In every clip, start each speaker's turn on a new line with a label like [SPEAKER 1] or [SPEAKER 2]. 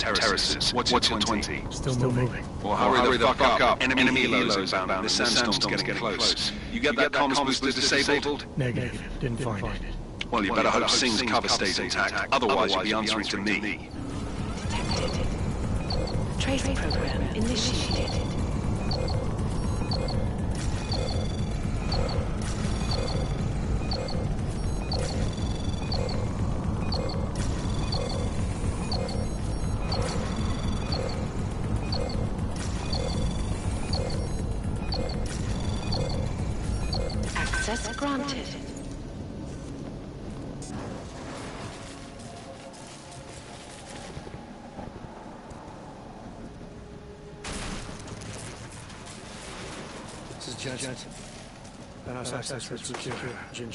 [SPEAKER 1] terraces. What's your 20?
[SPEAKER 2] Still moving.
[SPEAKER 1] Well, hurry the fuck up. Enemy helos inbound. The sandstorm's getting close. You get that comms booster disabled?
[SPEAKER 2] Negative. Didn't find it.
[SPEAKER 1] Well, you better hope Singh's cover stays intact. Otherwise, you'll be answering to me.
[SPEAKER 3] Detected. Trace program initiated. Access granted.
[SPEAKER 2] This is Jensen. Access is secure. Jin,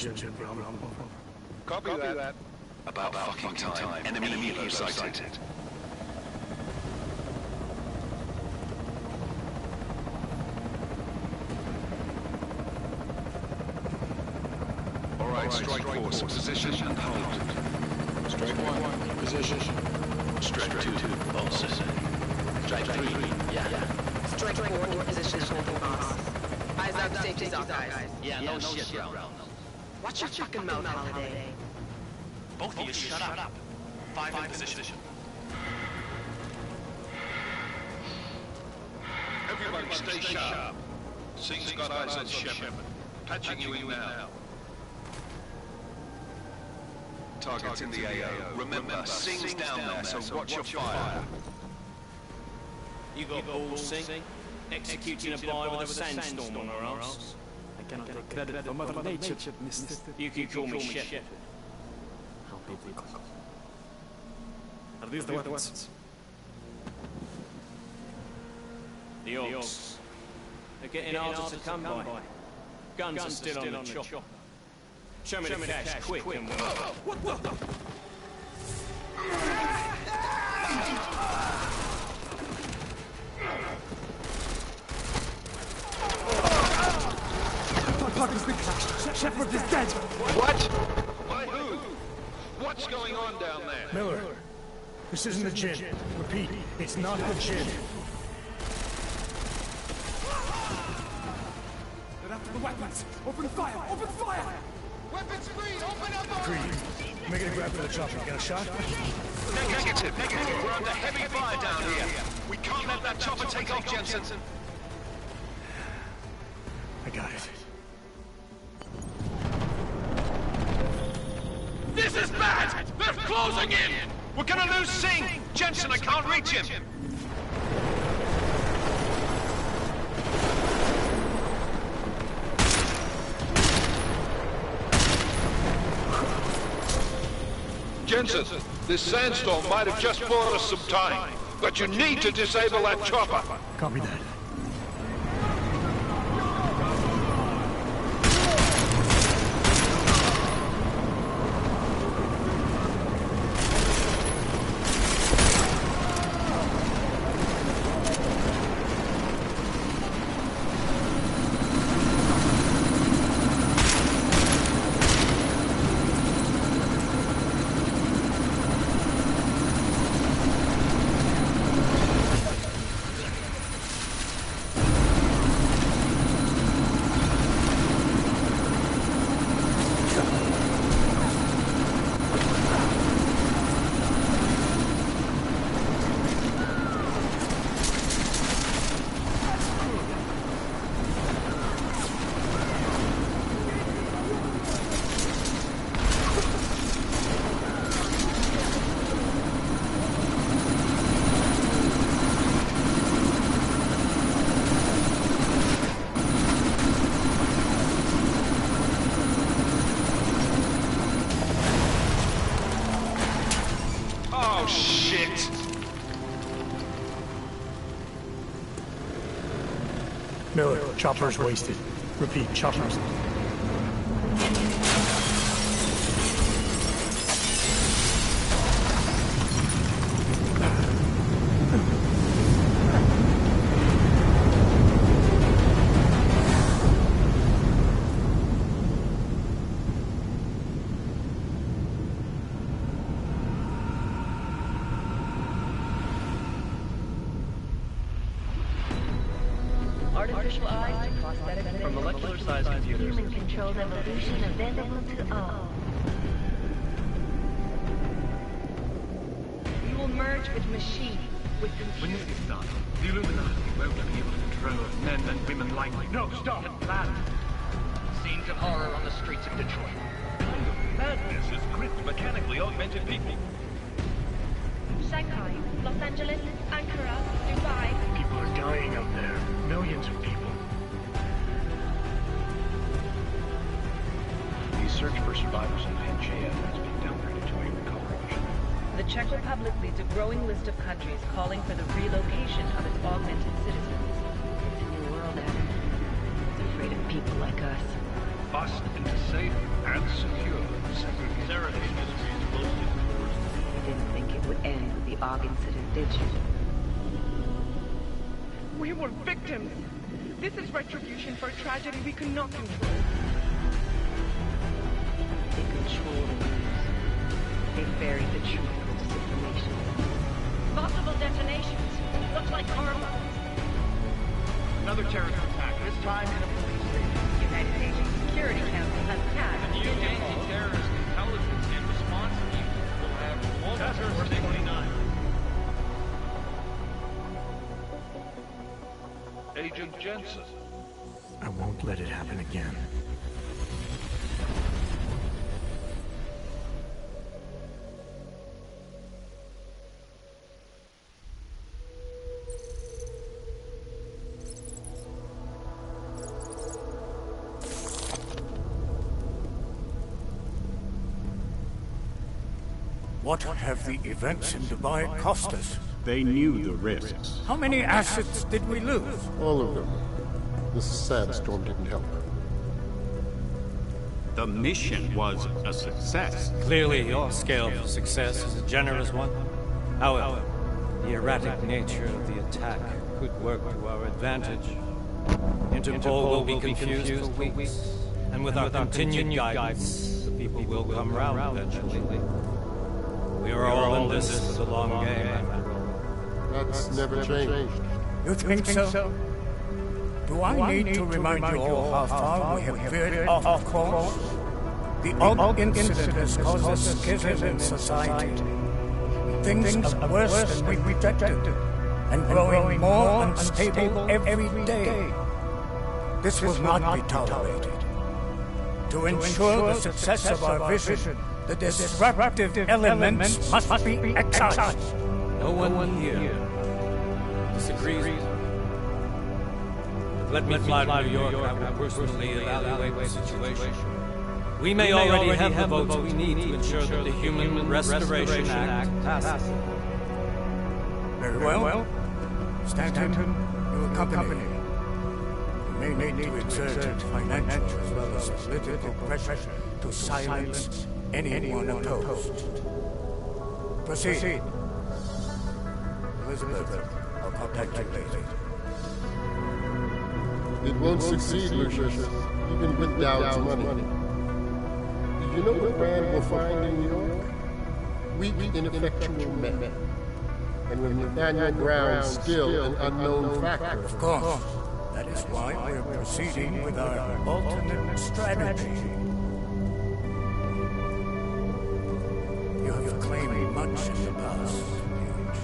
[SPEAKER 1] Copy that. About fucking time. Enemy helo sighted. Alright, strike force. Position and hold. Strike 1. Position. Strike 2. Pulse. Strike 3. Yeah.
[SPEAKER 4] Strike 4. Position holding boss. Eyes out, safety's off, guys.
[SPEAKER 5] Yeah, no shit, bro.
[SPEAKER 4] Watch your fucking mouth, Holiday.
[SPEAKER 5] Both of you shut up. 5 in position.
[SPEAKER 1] Everybody stay sharp. Singh's got eyes on Shepard. Patching you in now. Target's in the AO. Remember, Singh's down there, so watch your fire.
[SPEAKER 5] You got balls, Singh? Executing a buy with a sandstorm on our arse.
[SPEAKER 6] I cannot take credit for Mother Nature, mister.
[SPEAKER 5] You can call me Shepard.
[SPEAKER 6] How big we got. Are these the weapons?
[SPEAKER 5] The orcs. They're getting harder to come by. Guns are still on the chopper. Show me the cash, quick, and we'll...
[SPEAKER 6] What the? Parker's been crashed. Shepard is dead.
[SPEAKER 1] What? By who? What's going on down there?
[SPEAKER 2] Miller, this isn't the Jin. Repeat, it's not the Jin.
[SPEAKER 6] They're after the weapons. Open fire! Open fire!
[SPEAKER 1] Weapons free! Open up!
[SPEAKER 2] Creed, make it a grab for the chopper. Get a shot?
[SPEAKER 1] Negative. We're under heavy fire down here. We can't let that chopper take off, Jensen.
[SPEAKER 2] I got it.
[SPEAKER 1] This is bad! They're closing in! We're gonna lose Singh! Jensen, I can't reach him! Jensen, this sandstorm might have just bought us some time, but you need to disable that chopper.
[SPEAKER 2] Copy that. Miller, chopper's wasted. Repeat, chopper's.
[SPEAKER 7] artificial eyes to prosthetic limbs.
[SPEAKER 6] From molecular-sized computers.
[SPEAKER 7] Human-controlled evolution available to all. We will merge with machines, with
[SPEAKER 6] When
[SPEAKER 7] computers.
[SPEAKER 6] this is done, the Illuminati won't be able to control men and women like
[SPEAKER 2] No, stop!
[SPEAKER 6] plan.
[SPEAKER 8] Scenes of horror on the streets of Detroit.
[SPEAKER 6] Madness is gripped mechanically augmented people.
[SPEAKER 7] Shanghai, Los Angeles, Ankara, Dubai.
[SPEAKER 2] People are dying out there. Millions of people.
[SPEAKER 1] The search for survivors in Pangaea has been downgraded to a recovery mission.
[SPEAKER 7] The Czech Republic leads a growing list of countries calling for the relocation of its augmented citizens. It's a new world, Adam. It's afraid of people like us.
[SPEAKER 1] Bust into safe and secure segregation.
[SPEAKER 7] You didn't think it would end with the Aug incident, did you?
[SPEAKER 9] We were victims. This is retribution for a tragedy we could not control.
[SPEAKER 7] They control the news. They buried the truth with disinformation. Possible detonations. Looks like karma.
[SPEAKER 6] Another terrorist attack, this time in a police station.
[SPEAKER 7] United Nations Security Council has passed
[SPEAKER 6] The new anti-terrorist intelligence and response team will have Task Force 29.
[SPEAKER 1] Agent Jensen.
[SPEAKER 2] I won't let it happen again.
[SPEAKER 10] What have the events in Dubai cost us?
[SPEAKER 11] They knew the risks.
[SPEAKER 10] How many assets did we lose?
[SPEAKER 12] All of them. This sandstorm didn't help.
[SPEAKER 11] The mission was a success.
[SPEAKER 13] Clearly, your scale for success is a generous one. However, the erratic nature of the attack could work to our advantage. Interpol will be confused for weeks, and with our continued guidance, the people will come round eventually. We are all in this for the long game, after all.
[SPEAKER 12] That's never changed.
[SPEAKER 10] You think so? Do I need to remind you all how far we have veered off course? The Aug incident has caused a schism in society. Things are worse than we projected, and growing more unstable every day. This will not be tolerated. To ensure the success of our vision, the disruptive elements must be excised.
[SPEAKER 13] No one here disagrees. Let me fly to New York. I will personally evaluate the situation. We may already have the votes we need to ensure that the Human Restoration Act passes.
[SPEAKER 10] Very well. Stanton, you accompany me. We may need to exert financial as well as political pressure to silence anyone opposed. Proceed. Elizabeth, I'll contact you later.
[SPEAKER 12] It won't succeed, Lucius, even with Dowd's money. Do you know what Rand will find in New York? Weak, ineffectual men. And with Nathaniel Brown still an unknown factor.
[SPEAKER 10] Of course. That is why we're proceeding with our alternate strategy. You have claimed much in the past, Paige.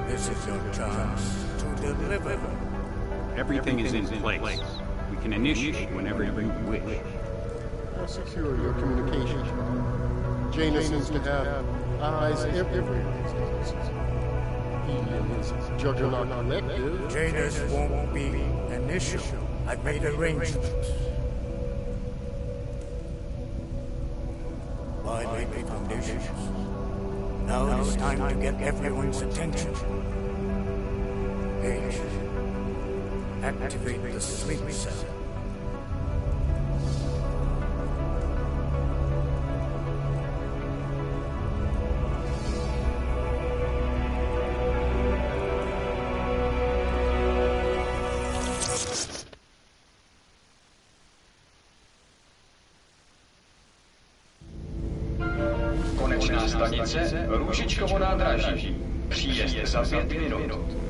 [SPEAKER 10] This is your chance to deliver.
[SPEAKER 11] Everything is in place. We can initiate whenever you wish.
[SPEAKER 12] I'll secure your communication. Jaina seems to have eyes everywhere. He and his Juggernaut collective.
[SPEAKER 10] Janus won't be an issue. I've made arrangements. Why lay the foundations? Now it is time to get everyone's attention. Paige, activate the sleep cell.
[SPEAKER 14] Konečná stanice Růžičkovo nádraží. Příjezd za 5 minut.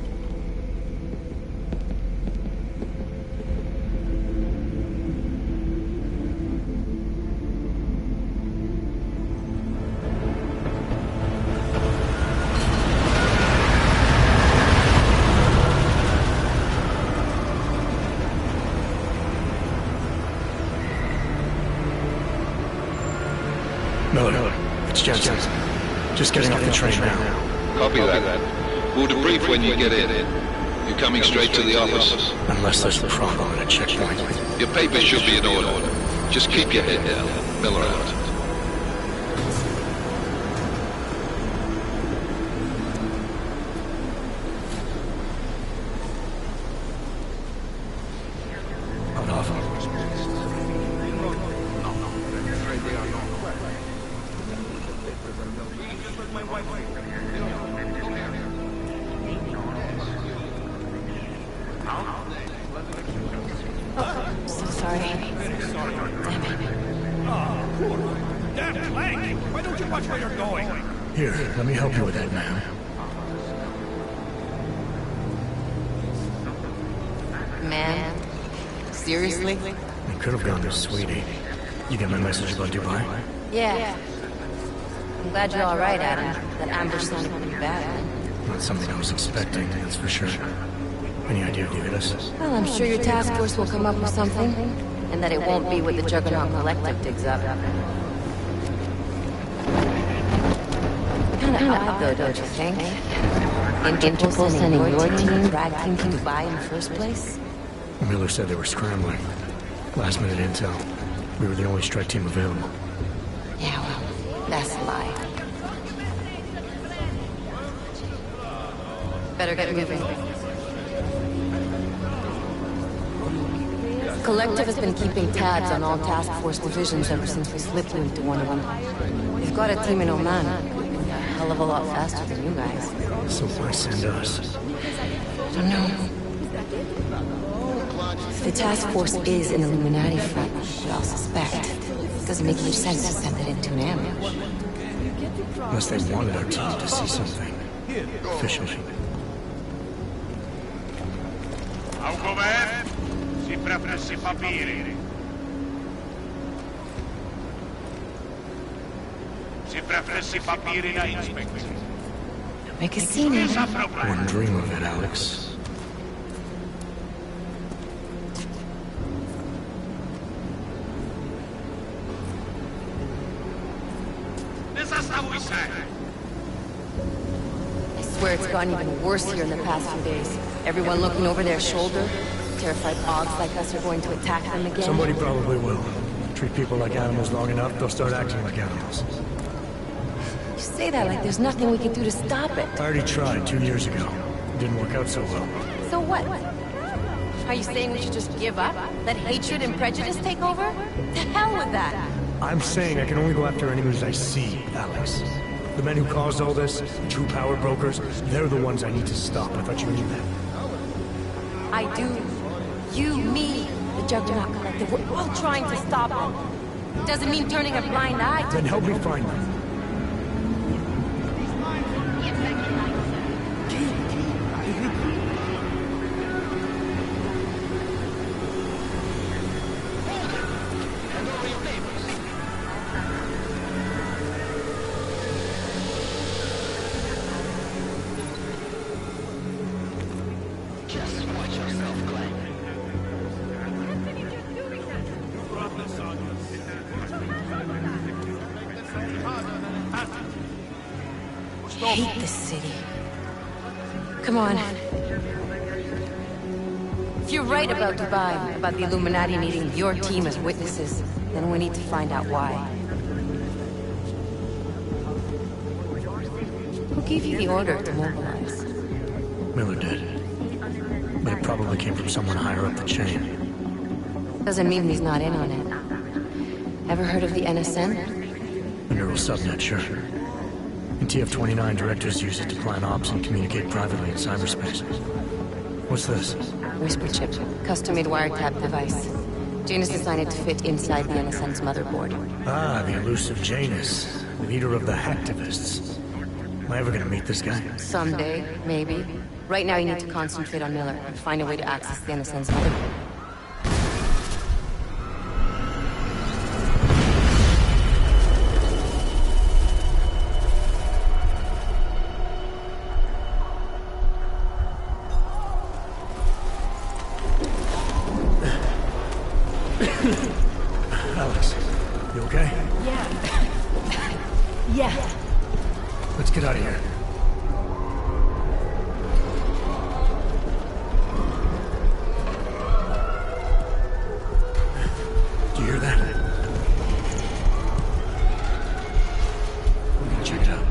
[SPEAKER 2] Just getting off the train now.
[SPEAKER 1] Copy that. We'll debrief when you get in. You're coming straight to the office.
[SPEAKER 2] Unless there's a problem at a checkpoint.
[SPEAKER 1] Your papers should be in order. Just keep your head down. Miller out.
[SPEAKER 3] So sorry. Damn it.
[SPEAKER 10] Damn Clank! Why don't you watch where you're going?
[SPEAKER 2] Here, let me help you with that, man.
[SPEAKER 15] Man? Seriously?
[SPEAKER 2] It could have gone to Sweetie. You get my message about Dubai?
[SPEAKER 15] Yeah. I'm glad you're alright, Adam. That ambush sounded pretty bad.
[SPEAKER 2] Not something I was expecting, that's for sure. Any idea who did this?
[SPEAKER 15] Well, I'm sure your task force will come up with something. And that it won't be what the Juggernaut Collective digs up. Kinda odd though, don't you think? Interpol sending your team, drag team to Dubai in the first place?
[SPEAKER 2] Miller said they were scrambling. Last minute intel. We were the only strike team available.
[SPEAKER 15] Yeah, well, that's a lie. Better get moving. Collective has been keeping tabs on all task force divisions ever since we slipped into one of them. They've got a team in Oman. A hell of a lot faster than you guys.
[SPEAKER 2] So why send us?
[SPEAKER 15] I don't know. If the task force is an Illuminati front, we all suspect. It doesn't make much sense to send it into an ambush.
[SPEAKER 2] Unless they wanted our team to see something. Officially.
[SPEAKER 16] Al governo si preferisce papiri. Si preferisce papiri na inspector.
[SPEAKER 15] Make a scene.
[SPEAKER 2] Wouldn't dream of it, Alex.
[SPEAKER 15] I swear it's gotten even worse here in the past few days. Everyone looking over their shoulder. Terrified Augs like us are going to attack them again.
[SPEAKER 2] Somebody probably will. Treat people like animals long enough, they'll start acting like animals.
[SPEAKER 15] You say that like there's nothing we can do to stop it.
[SPEAKER 2] I already tried 2 years ago. It didn't work out so well.
[SPEAKER 15] So what? Are you saying we should just give up? Let hatred and prejudice take over? To hell with that!
[SPEAKER 2] I'm saying I can only go after enemies I see, Alex. The men who caused all this, the true power brokers, they're the ones I need to stop. I thought you knew that.
[SPEAKER 15] I do. You, me, the Juggernaut Collective, we're all trying to stop them. Doesn't mean turning a blind eye to...
[SPEAKER 2] Then help me find them.
[SPEAKER 15] I hate this city. Come on. If you're right about Dubai, about the Illuminati needing your team as witnesses, then we need to find out why. Who gave you the order to mobilize?
[SPEAKER 2] Miller did. But it probably came from someone higher up the chain.
[SPEAKER 15] Doesn't mean he's not in on it. Ever heard of the NSN?
[SPEAKER 2] The neural subnet, sure. In TF-29, directors use it to plan ops and communicate privately in cyberspace. What's this?
[SPEAKER 15] Whisper chip. Custom-made wiretap device. Janus designed it to fit inside the NSN's motherboard.
[SPEAKER 2] Ah, the elusive Janus. Leader of the hacktivists. Am I ever gonna meet this guy?
[SPEAKER 15] Someday, maybe. Right now you need to concentrate on Miller and find a way to access the NSN's motherboard.
[SPEAKER 2] Alex, you okay?
[SPEAKER 3] Yeah. Yeah.
[SPEAKER 2] Let's get out of here. Do you hear that? We're gonna check it out.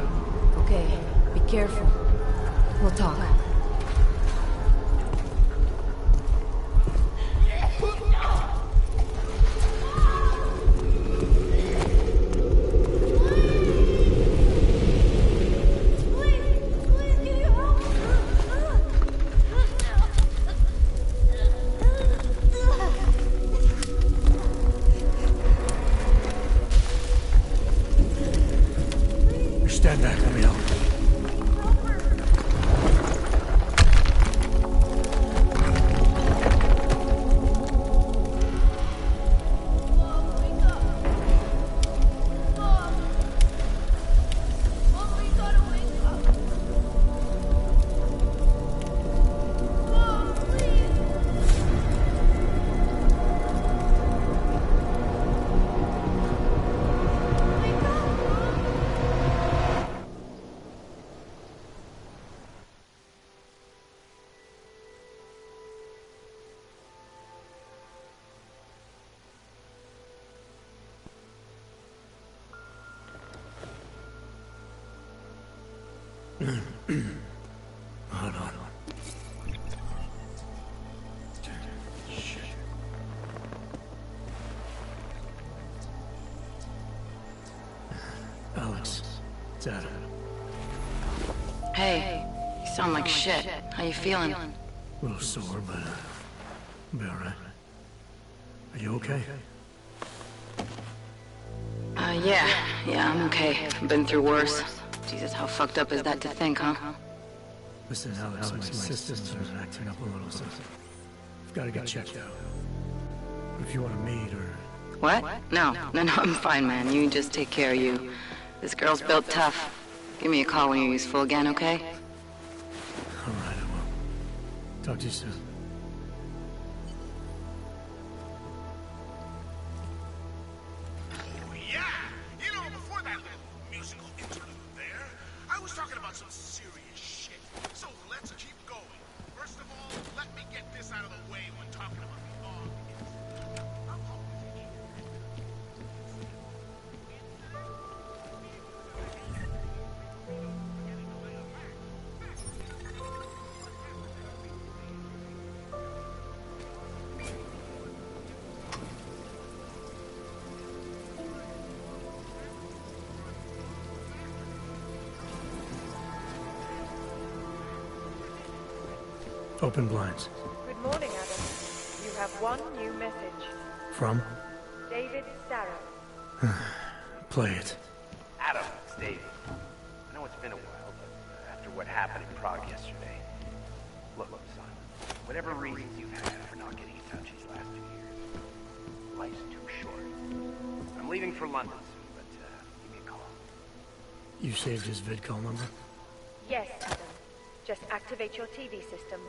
[SPEAKER 15] Okay, be careful. We'll talk.
[SPEAKER 2] Stand back, let me help. Hold on. Shit. Alex, it's Adam.
[SPEAKER 15] Hey, you sound like shit. How you feeling?
[SPEAKER 2] A little sore, but I'll be alright. Are you okay?
[SPEAKER 15] Yeah, I'm okay. I've been through worse. Jesus, how fucked up is that to think, huh?
[SPEAKER 2] Listen, Alex, my systems are acting up a little, so I've got to get checked out. If you want to meet or...
[SPEAKER 15] What? No, I'm fine, man. You just take care of you. This girl's built tough. Give me a call when you're useful again, okay?
[SPEAKER 2] Alright, I will. Talk to you soon. Open blinds.
[SPEAKER 17] Good morning, Adam. You have one new message.
[SPEAKER 2] From?
[SPEAKER 17] David Sarah.
[SPEAKER 2] Play it.
[SPEAKER 18] Adam, it's David. I know it's been a while, but after what happened in Prague yesterday... Look, son. Whatever reasons you've had for not getting in touch these last 2 years, life's too short. I'm leaving for London soon, but give me a call.
[SPEAKER 2] You saved his vidcall number?
[SPEAKER 17] Yes, Adam. Just activate your TV system.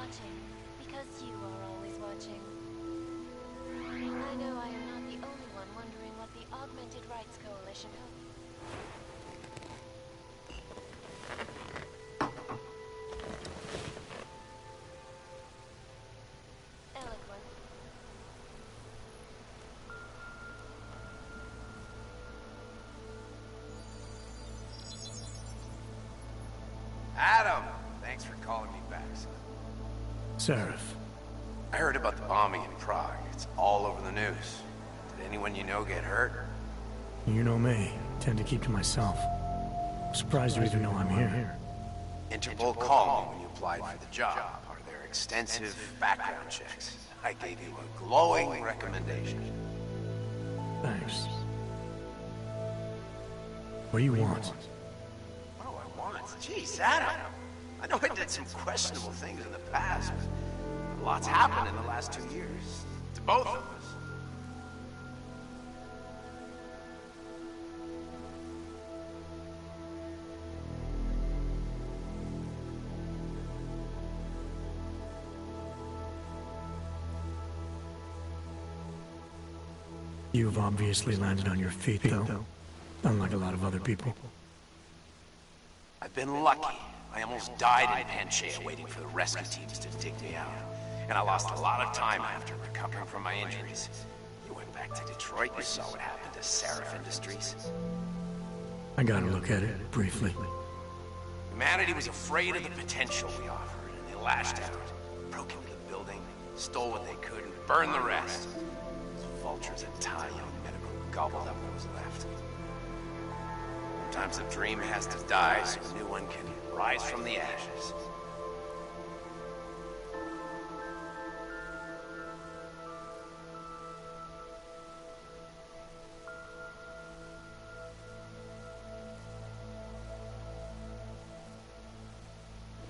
[SPEAKER 19] watching, because you are always watching. I know I am not the only one wondering what the Augmented Rights Coalition hopes. Eloquent.
[SPEAKER 18] Adam! Thanks for calling me back, son.
[SPEAKER 2] Seraph.
[SPEAKER 18] I heard about the bombing in Prague. It's all over the news. Did anyone you know get hurt?
[SPEAKER 2] You know me. Tend to keep to myself. I'm surprised you even know I'm here.
[SPEAKER 18] Interpol called me when you applied for the job. Part of their extensive background checks. I gave you a glowing recommendation.
[SPEAKER 2] Thanks. What do you want?
[SPEAKER 18] What do I want? Jeez, Adam! I know I did some questionable things in the past, but a lot's happened in the last 2 years. To both of us.
[SPEAKER 2] You've obviously landed on your feet, though. Unlike a lot of other people.
[SPEAKER 18] I've been lucky. I almost died in Panchea waiting for the rescue teams to dig me out. And I lost a lot of time after recovering from my injuries. You went back to Detroit, you saw what happened to Seraph Industries.
[SPEAKER 2] I got a look at it, briefly.
[SPEAKER 18] Humanity was afraid of the potential we offered, and they lashed out. Broke into the building, stole what they could, and burned the rest. Those vultures at Thai Young Medical gobbled up what was left. Sometimes a dream has to die so a new one can rise from the ashes.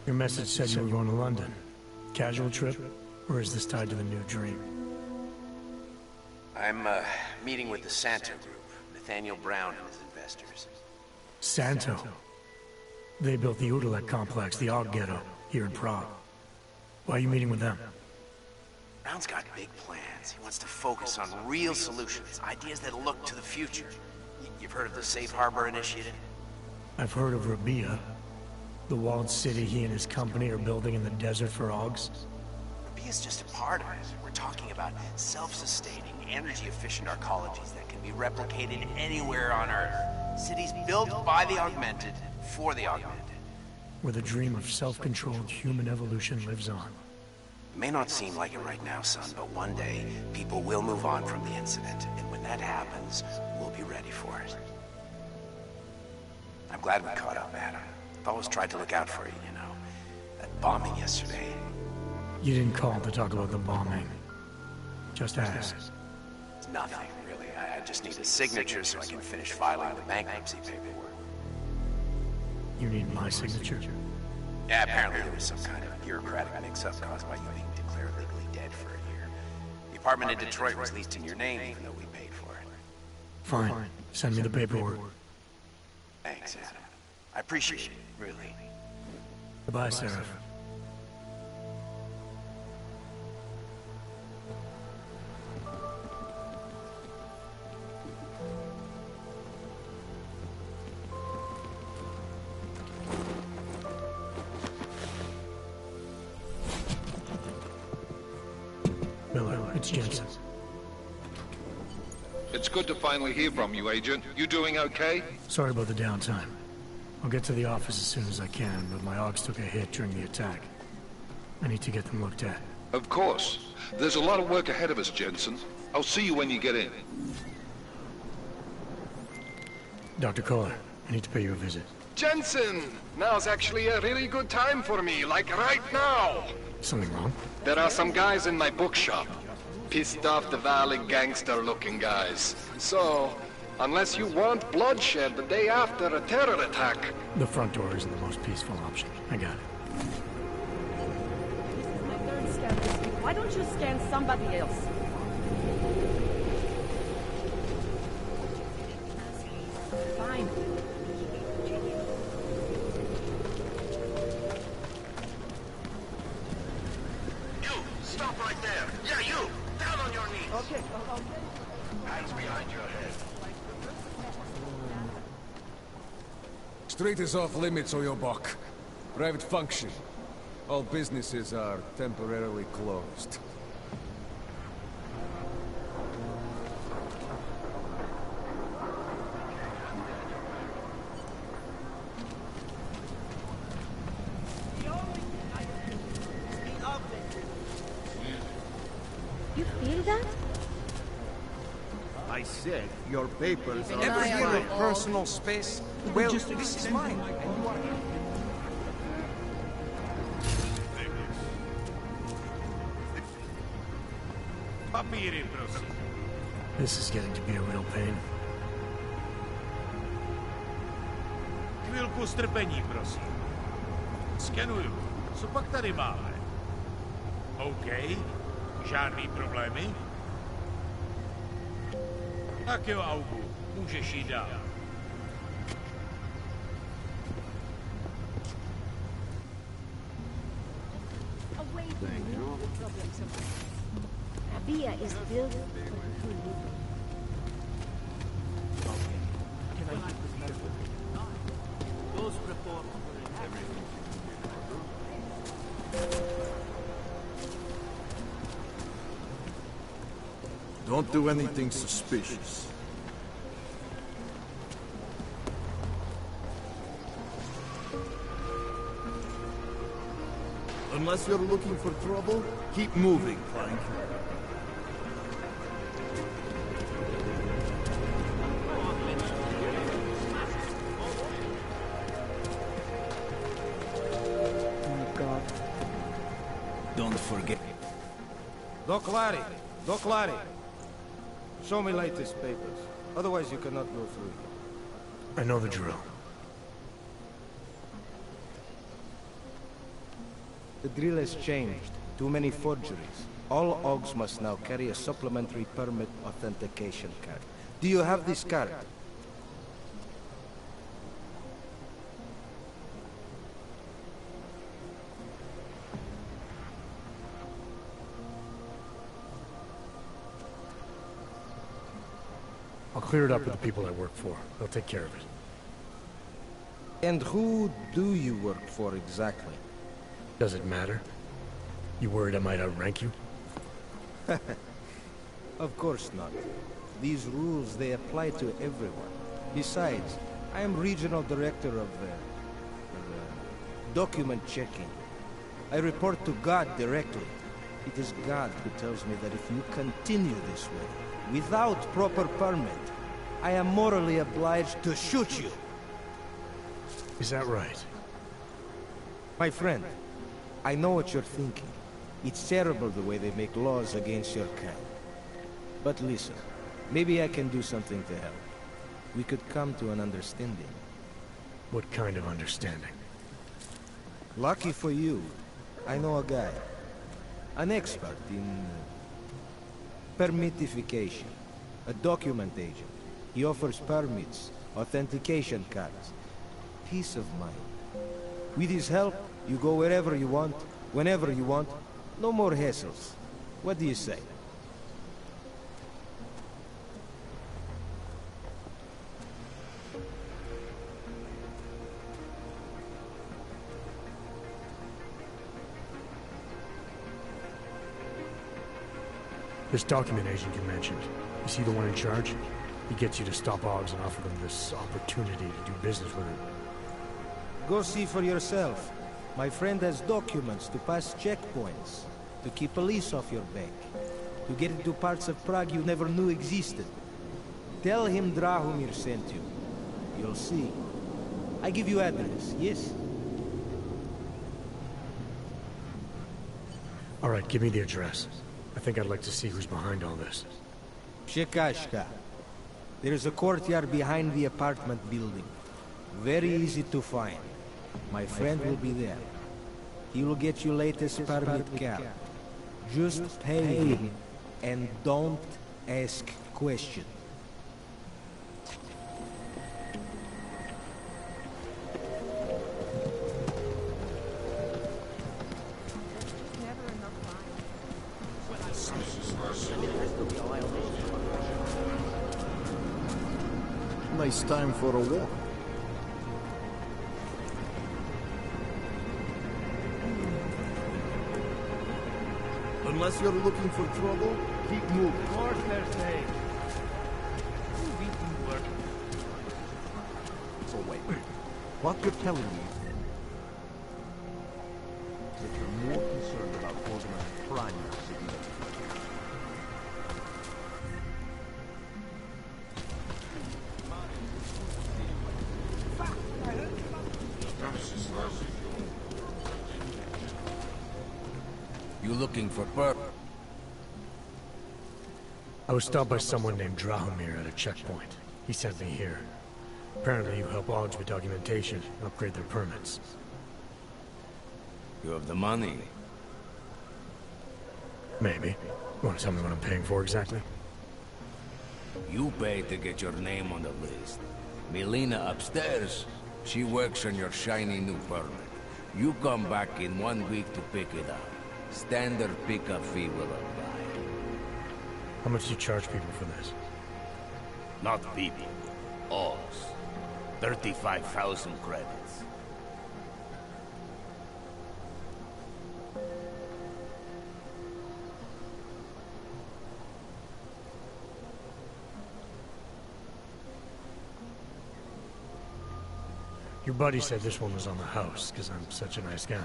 [SPEAKER 2] Your message said you were going to London. Casual trip? Or is this tied to the new dream?
[SPEAKER 18] I'm meeting with the Santo Group, Nathaniel Brown and his investors.
[SPEAKER 2] Santo? They built the Udalek complex, the Og Ghetto, here in Prague. Why are you meeting with them?
[SPEAKER 18] Brown's got big plans. He wants to focus on real solutions, ideas that look to the future. You've heard of the Safe Harbor Initiative?
[SPEAKER 2] I've heard of Rabia, the walled city he and his company are building in the desert for Augs.
[SPEAKER 18] Rabia's just a part of it. We're talking about self-sustaining, energy-efficient arcologies that can be replicated anywhere on Earth. Cities built by the Augmented, for the Augmented.
[SPEAKER 2] Where the dream of self-controlled human evolution lives on.
[SPEAKER 18] It may not seem like it right now, son, but one day, people will move on from the incident, and when that happens, we'll be ready for it. I'm glad we caught up, Adam. I've always tried to look out for you, you know. That bombing yesterday.
[SPEAKER 2] You didn't call to talk about the bombing. Just ask.
[SPEAKER 18] It's nothing, really. I just need a signature so I can finish filing the bankruptcy paperwork.
[SPEAKER 2] You need my signature?
[SPEAKER 18] Yeah, apparently there was some kind of bureaucratic mix-up caused by you being declared legally dead for a year. The apartment in Detroit was leased in your name, even though we paid for it.
[SPEAKER 2] Fine. Send me the paperwork.
[SPEAKER 18] Thanks, Adam. I appreciate it, really.
[SPEAKER 2] Goodbye, Seraph. Miller, it's Jensen.
[SPEAKER 16] It's good to finally hear from you, Agent. You doing okay?
[SPEAKER 2] Sorry about the downtime. I'll get to the office as soon as I can, but my Augs took a hit during the attack. I need to get them looked at.
[SPEAKER 16] Of course. There's a lot of work ahead of us, Jensen. I'll see you when you get in.
[SPEAKER 2] Dr. Kohler, I need to pay you a visit.
[SPEAKER 20] Jensen! Now's actually a really good time for me, like right now!
[SPEAKER 2] Something wrong?
[SPEAKER 20] There are some guys in my bookshop. Pissed off the Valley gangster-looking guys. So, unless you want bloodshed the day after a terror attack...
[SPEAKER 2] The front door isn't the most peaceful option. I got it.
[SPEAKER 21] This is my third scan this week. Why don't you scan somebody else? Fine.
[SPEAKER 1] Hands behind your head.
[SPEAKER 4] Street is off limits, Oyobok. Private function. All businesses are temporarily closed.
[SPEAKER 21] You feel that?
[SPEAKER 22] I said your papers are
[SPEAKER 23] Ever hear
[SPEAKER 22] mine.
[SPEAKER 23] of personal space? Well, this is mine, and you are...
[SPEAKER 22] Papíry, prosím.
[SPEAKER 2] This is getting to be a real pain.
[SPEAKER 22] Chvilku strpení, prosím. Skenuju. Co pak tady máme? OK. Žádný problémy? Tak jo, Augu. Můžeš jít dál.
[SPEAKER 21] Thank you. Abia is built for food.
[SPEAKER 23] Can I use this medicine? Those report
[SPEAKER 22] Don't do anything suspicious. Unless you're looking for trouble, keep moving, Clank.
[SPEAKER 21] Oh God.
[SPEAKER 22] Don't forget. Doc Larry! Doc Larry! Show me latest papers. Otherwise you cannot go through.
[SPEAKER 2] I know the drill.
[SPEAKER 24] The drill has changed. Too many forgeries. All OGs must now carry a supplementary permit authentication card. Do you have this card?
[SPEAKER 2] I'll clear it up with the people I work for. They'll take care of it.
[SPEAKER 24] And who do you work for exactly?
[SPEAKER 2] Does it matter? You worried I might outrank you?
[SPEAKER 24] Of course not. These rules, they apply to everyone. Besides, I am regional director of document checking. I report to God directly. It is God who tells me that if you continue this way, without proper permit, I am morally obliged to shoot you.
[SPEAKER 2] Is that right?
[SPEAKER 24] My friend, I know what you're thinking. It's terrible the way they make laws against your kind. But listen, maybe I can do something to help. We could come to an understanding.
[SPEAKER 2] What kind of understanding?
[SPEAKER 24] Lucky for you, I know a guy. An expert in permitification. A document agent. He offers permits, authentication cards. Peace of mind. With his help, you go wherever you want, whenever you want. No more hassles. What do you say?
[SPEAKER 2] This document agent you mentioned, you see the one in charge? He gets you to stop OGs and offer them this opportunity to do business with him.
[SPEAKER 24] Go see for yourself. My friend has documents to pass checkpoints, to keep police off your back, to get into parts of Prague you never knew existed. Tell him Drahomir sent you. You'll see. I give you address, yes?
[SPEAKER 2] All right, give me the address. I think I'd like to see who's behind all this.
[SPEAKER 24] Shekashka. There is a courtyard behind the apartment building. Very easy to find. My friend will be there. He will get you latest permit card. Just pay him and don't ask questions.
[SPEAKER 21] There has to be a violation.
[SPEAKER 12] it's time for a walk. Unless you're looking for trouble, keep moving.
[SPEAKER 23] Of course they're safe.
[SPEAKER 12] So wait, what you're telling me is that you're more concerned about organized crime in the city than
[SPEAKER 5] You looking for Burp?
[SPEAKER 2] I was stopped by someone named Drahomir at a checkpoint. He sent me here. Apparently you help Augs with documentation and upgrade their permits.
[SPEAKER 5] You have the money?
[SPEAKER 2] Maybe. You want to tell me what I'm paying for exactly?
[SPEAKER 5] You pay to get your name on the list. Melina upstairs, she works on your shiny new permit. You come back in 1 week to pick it up. Standard pickup fee will apply.
[SPEAKER 2] How much do you charge people for this?
[SPEAKER 5] Not people. Us. 35,000 credits.
[SPEAKER 2] Your buddy said this one was on the house, because I'm such a nice guy.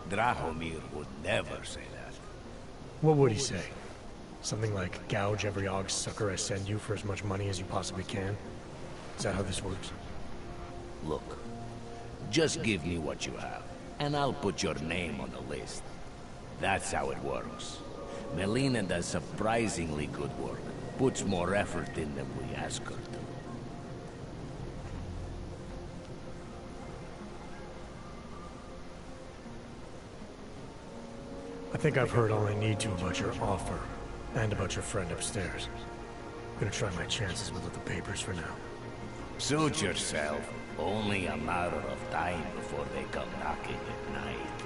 [SPEAKER 5] Drahomir would never say that.
[SPEAKER 2] What would he say? Something like, gouge every Augs sucker I send you for as much money as you possibly can? Is that how this works?
[SPEAKER 5] Look, just give me what you have, and I'll put your name on the list. That's how it works. Melina does surprisingly good work. Puts more effort in than we ask her to.
[SPEAKER 2] I think I've heard all I need to about your offer, and about your friend upstairs. I'm gonna try my chances with the papers for now.
[SPEAKER 5] Suit yourself. Only a matter of time before they come knocking at night.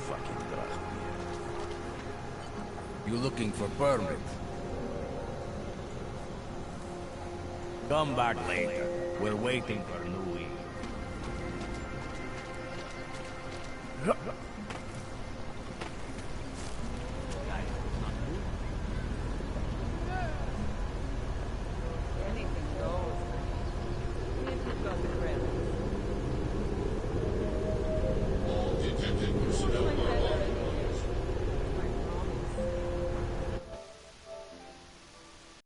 [SPEAKER 5] Fucking Drahomir. You looking for permit? Come back later. We're waiting for Louis.